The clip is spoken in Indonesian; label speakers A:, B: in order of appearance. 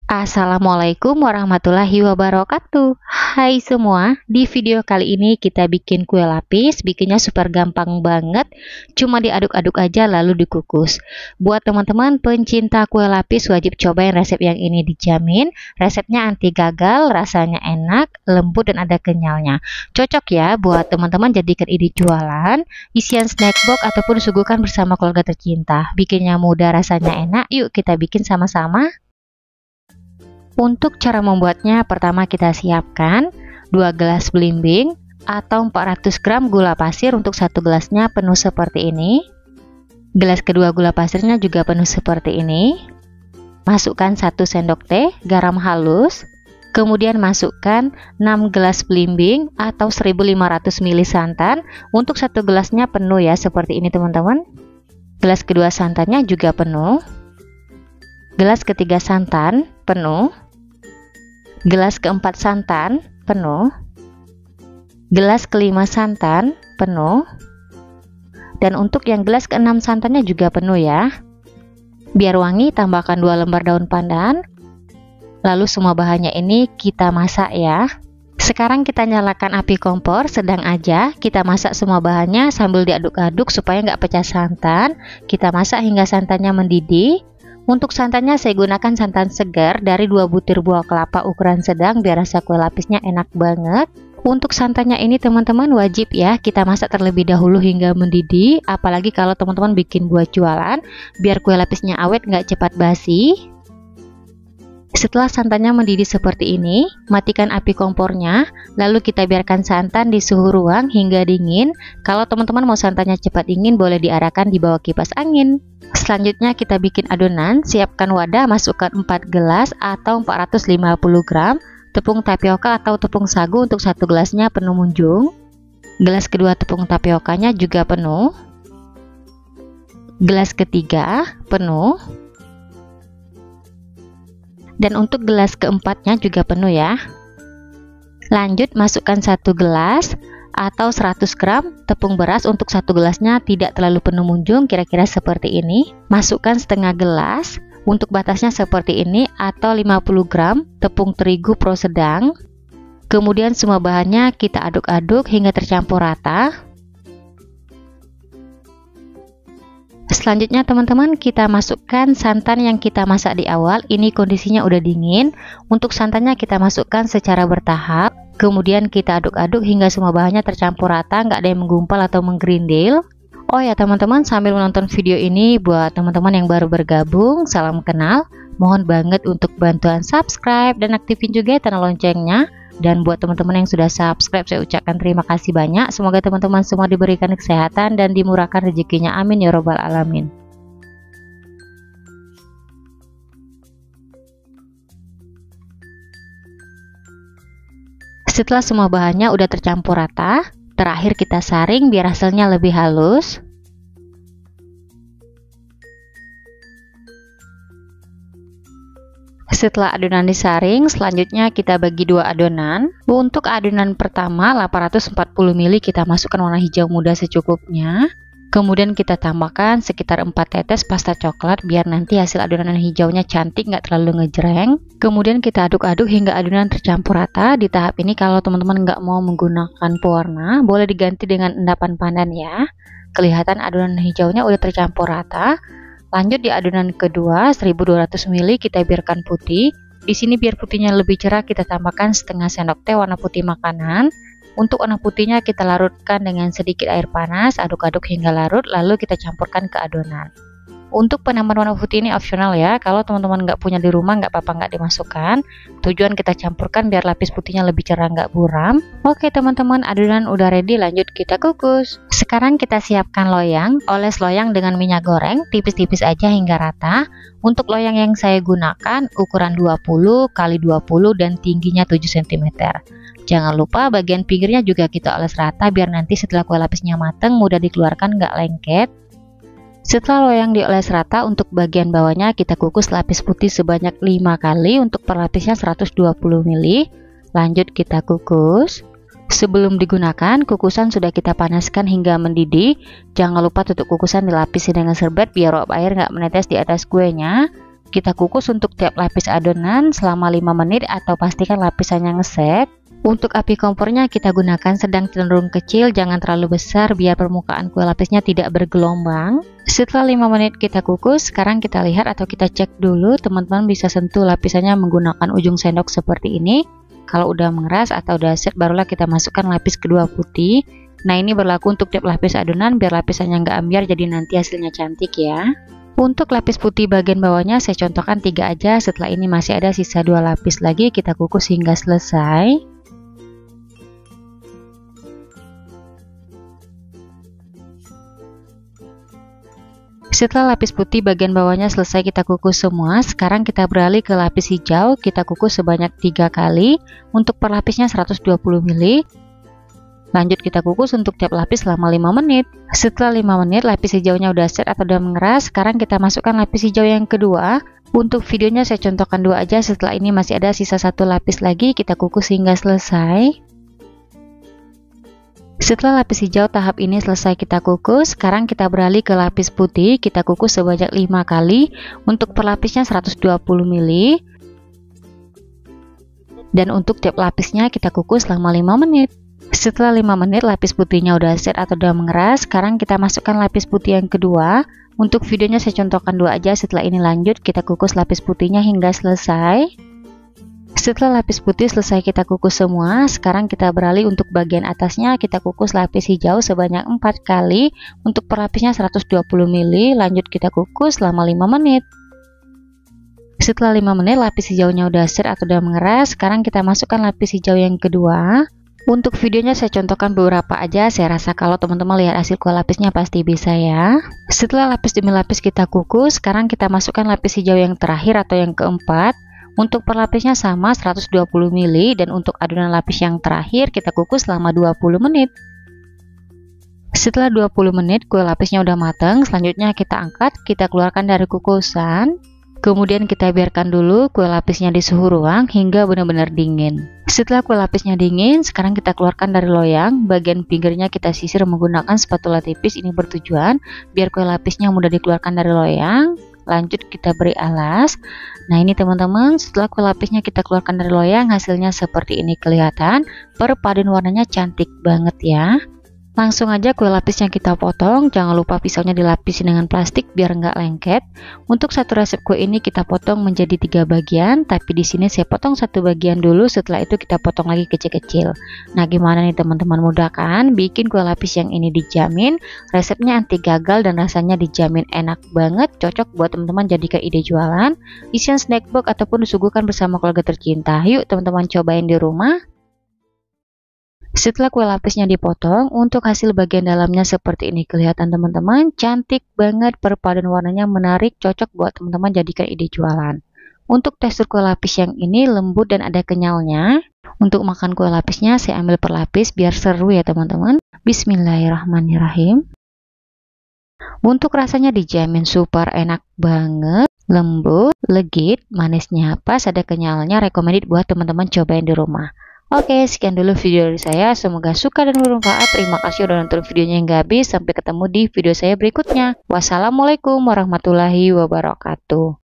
A: Assalamualaikum warahmatullahi wabarakatuh. Hai semua, di video kali ini kita bikin kue lapis. Bikinnya super gampang banget, cuma diaduk-aduk aja lalu dikukus. Buat teman-teman pencinta kue lapis wajib cobain resep yang ini, dijamin resepnya anti gagal, rasanya enak, lembut dan ada kenyalnya. Cocok ya buat teman-teman jadikan ide jualan, isian snack box ataupun suguhkan bersama keluarga tercinta. Bikinnya mudah, rasanya enak. Yuk kita bikin sama-sama. Untuk cara membuatnya, pertama kita siapkan 2 gelas belimbing atau 400 gram gula pasir. Untuk satu gelasnya penuh seperti ini. Gelas kedua gula pasirnya juga penuh seperti ini. Masukkan 1 sendok teh garam halus. Kemudian masukkan 6 gelas belimbing atau 1500 ml santan. Untuk satu gelasnya penuh ya, seperti ini teman-teman. Gelas kedua santannya juga penuh. Gelas ketiga santan penuh. Gelas keempat santan penuh. Gelas kelima santan penuh. Dan untuk yang gelas keenam santannya juga penuh ya. Biar wangi, tambahkan 2 lembar daun pandan. Lalu semua bahannya ini kita masak ya. Sekarang kita nyalakan api kompor sedang aja. Kita masak semua bahannya sambil diaduk-aduk supaya nggak pecah santan. Kita masak hingga santannya mendidih. Untuk santannya saya gunakan santan segar dari 2 butir buah kelapa ukuran sedang biar rasa kue lapisnya enak banget. Untuk santannya ini teman-teman wajib ya kita masak terlebih dahulu hingga mendidih, apalagi kalau teman-teman bikin buat jualan biar kue lapisnya awet nggak cepat basi. Setelah santannya mendidih seperti ini, matikan api kompornya, lalu kita biarkan santan di suhu ruang hingga dingin. Kalau teman-teman mau santannya cepat dingin, boleh diarahkan di bawah kipas angin. Selanjutnya kita bikin adonan. Siapkan wadah, masukkan 4 gelas atau 450 gram tepung tapioka atau tepung sagu. Untuk satu gelasnya penuh munjung. Gelas kedua tepung tapiokanya juga penuh. Gelas ketiga penuh. Dan untuk gelas keempatnya juga penuh ya. Lanjut masukkan 1 gelas atau 100 gram tepung beras. Untuk satu gelasnya tidak terlalu penuh munjung, kira-kira seperti ini. Masukkan setengah gelas, untuk batasnya seperti ini, atau 50 gram tepung terigu pro sedang. Kemudian semua bahannya kita aduk-aduk hingga tercampur rata. Selanjutnya teman-teman kita masukkan santan yang kita masak di awal. Ini kondisinya udah dingin. Untuk santannya kita masukkan secara bertahap. Kemudian kita aduk-aduk hingga semua bahannya tercampur rata, nggak ada yang menggumpal atau menggerindil. Oh ya teman-teman, sambil menonton video ini, buat teman-teman yang baru bergabung, salam kenal. Mohon banget untuk bantuan subscribe dan aktifin juga tanda loncengnya. Dan buat teman-teman yang sudah subscribe, saya ucapkan terima kasih banyak. Semoga teman-teman semua diberikan kesehatan dan dimurahkan rezekinya. Amin ya robbal alamin. Setelah semua bahannya udah tercampur rata, terakhir kita saring biar hasilnya lebih halus. Setelah adonan disaring, selanjutnya kita bagi 2 adonan. Untuk adonan pertama 840 ml kita masukkan warna hijau muda secukupnya. Kemudian kita tambahkan sekitar 4 tetes pasta coklat biar nanti hasil adonan hijaunya cantik, nggak terlalu ngejreng. Kemudian kita aduk-aduk hingga adonan tercampur rata. Di tahap ini kalau teman-teman nggak mau menggunakan pewarna, boleh diganti dengan endapan pandan ya. Kelihatan adonan hijaunya udah tercampur rata. Lanjut di adonan kedua 1200 ml kita biarkan putih. Di sini biar putihnya lebih cerah kita tambahkan setengah sendok teh warna putih makanan. Untuk warna putihnya kita larutkan dengan sedikit air panas, aduk-aduk hingga larut, lalu kita campurkan ke adonan. Untuk penambahan warna putih ini opsional ya, kalau teman-teman nggak punya di rumah nggak apa-apa nggak dimasukkan. Tujuan kita campurkan biar lapis putihnya lebih cerah, nggak buram. Oke teman-teman, adonan udah ready, lanjut kita kukus. Sekarang kita siapkan loyang. Oles loyang dengan minyak goreng, tipis-tipis aja hingga rata. Untuk loyang yang saya gunakan ukuran 20 x 20 dan tingginya 7 cm. Jangan lupa bagian pinggirnya juga kita oles rata biar nanti setelah kue lapisnya mateng mudah dikeluarkan, nggak lengket. Setelah loyang dioles rata, untuk bagian bawahnya kita kukus lapis putih sebanyak 5 kali. Untuk per lapisnya 120 ml. Lanjut kita kukus. Sebelum digunakan, kukusan sudah kita panaskan hingga mendidih. Jangan lupa tutup kukusan dilapisi dengan serbet biar uap air nggak menetes di atas kuenya. kita kukus untuk tiap lapis adonan selama 5 menit atau pastikan lapisannya ngeset. Untuk api kompornya kita gunakan sedang cenderung kecil, jangan terlalu besar biar permukaan kue lapisnya tidak bergelombang. Setelah 5 menit kita kukus, sekarang kita lihat atau kita cek dulu, teman-teman bisa sentuh lapisannya menggunakan ujung sendok seperti ini. Kalau udah mengeras atau udah set, barulah kita masukkan lapis kedua putih. Nah, ini berlaku untuk tiap lapis adonan biar lapisannya nggak ambiar, jadi nanti hasilnya cantik ya. Untuk lapis putih bagian bawahnya saya contohkan 3 aja, setelah ini masih ada sisa 2 lapis lagi, kita kukus hingga selesai. Setelah lapis putih bagian bawahnya selesai kita kukus semua, sekarang kita beralih ke lapis hijau, kita kukus sebanyak 3 kali, untuk per lapisnya 120 ml. Lanjut kita kukus untuk tiap lapis selama 5 menit. Setelah 5 menit lapis hijaunya udah set atau udah mengeras, sekarang kita masukkan lapis hijau yang kedua. Untuk videonya saya contohkan 2 aja, setelah ini masih ada sisa 1 lapis lagi, kita kukus hingga selesai. Setelah lapis hijau tahap ini selesai kita kukus, sekarang kita beralih ke lapis putih, kita kukus sebanyak 5 kali, untuk per lapisnya 120 ml. Dan untuk tiap lapisnya kita kukus selama 5 menit. Setelah 5 menit lapis putihnya udah set atau udah mengeras, sekarang kita masukkan lapis putih yang kedua. Untuk videonya saya contohkan 2 aja, setelah ini lanjut kita kukus lapis putihnya hingga selesai. Setelah lapis putih selesai kita kukus semua, sekarang kita beralih untuk bagian atasnya, kita kukus lapis hijau sebanyak 4 kali, untuk per lapisnya 120 ml, lanjut kita kukus selama 5 menit. Setelah 5 menit lapis hijaunya udah set atau udah mengeras, sekarang kita masukkan lapis hijau yang kedua. Untuk videonya saya contohkan beberapa aja, saya rasa kalau teman-teman lihat hasil kue lapisnya pasti bisa ya. Setelah lapis demi lapis kita kukus, sekarang kita masukkan lapis hijau yang terakhir atau yang keempat. Untuk per lapisnya sama 120 ml, dan untuk adonan lapis yang terakhir kita kukus selama 20 menit. Setelah 20 menit kue lapisnya udah matang, selanjutnya kita angkat, kita keluarkan dari kukusan. Kemudian kita biarkan dulu kue lapisnya di suhu ruang hingga benar-benar dingin. Setelah kue lapisnya dingin, sekarang kita keluarkan dari loyang. Bagian pinggirnya kita sisir menggunakan spatula tipis, ini bertujuan biar kue lapisnya mudah dikeluarkan dari loyang. Lanjut kita beri alas. Nah ini teman-teman, setelah kue lapisnya kita keluarkan dari loyang, hasilnya seperti ini kelihatan. Perpaduan warnanya cantik banget ya. Langsung aja kue lapisnya kita potong, jangan lupa pisaunya dilapisi dengan plastik biar nggak lengket. Untuk satu resep kue ini kita potong menjadi 3 bagian, tapi di sini saya potong 1 bagian dulu, setelah itu kita potong lagi kecil-kecil. Nah gimana nih teman-teman, mudah kan? Bikin kue lapis yang ini dijamin resepnya anti gagal dan rasanya dijamin enak banget, cocok buat teman-teman jadikan ide jualan, isian snack box ataupun disuguhkan bersama keluarga tercinta. Yuk teman-teman cobain di rumah. Setelah kue lapisnya dipotong, untuk hasil bagian dalamnya seperti ini kelihatan teman-teman, cantik banget, perpaduan warnanya menarik, cocok buat teman-teman jadikan ide jualan. Untuk tekstur kue lapis yang ini lembut dan ada kenyalnya. Untuk makan kue lapisnya saya ambil per lapis biar seru ya teman-teman. Bismillahirrahmanirrahim. Untuk rasanya dijamin super enak banget, lembut, legit, manisnya pas, ada kenyalnya, recommended buat teman-teman cobain di rumah. Oke, sekian dulu video dari saya. Semoga suka dan bermanfaat. Terima kasih udah nonton videonya hingga habis. Sampai ketemu di video saya berikutnya. Wassalamualaikum warahmatullahi wabarakatuh.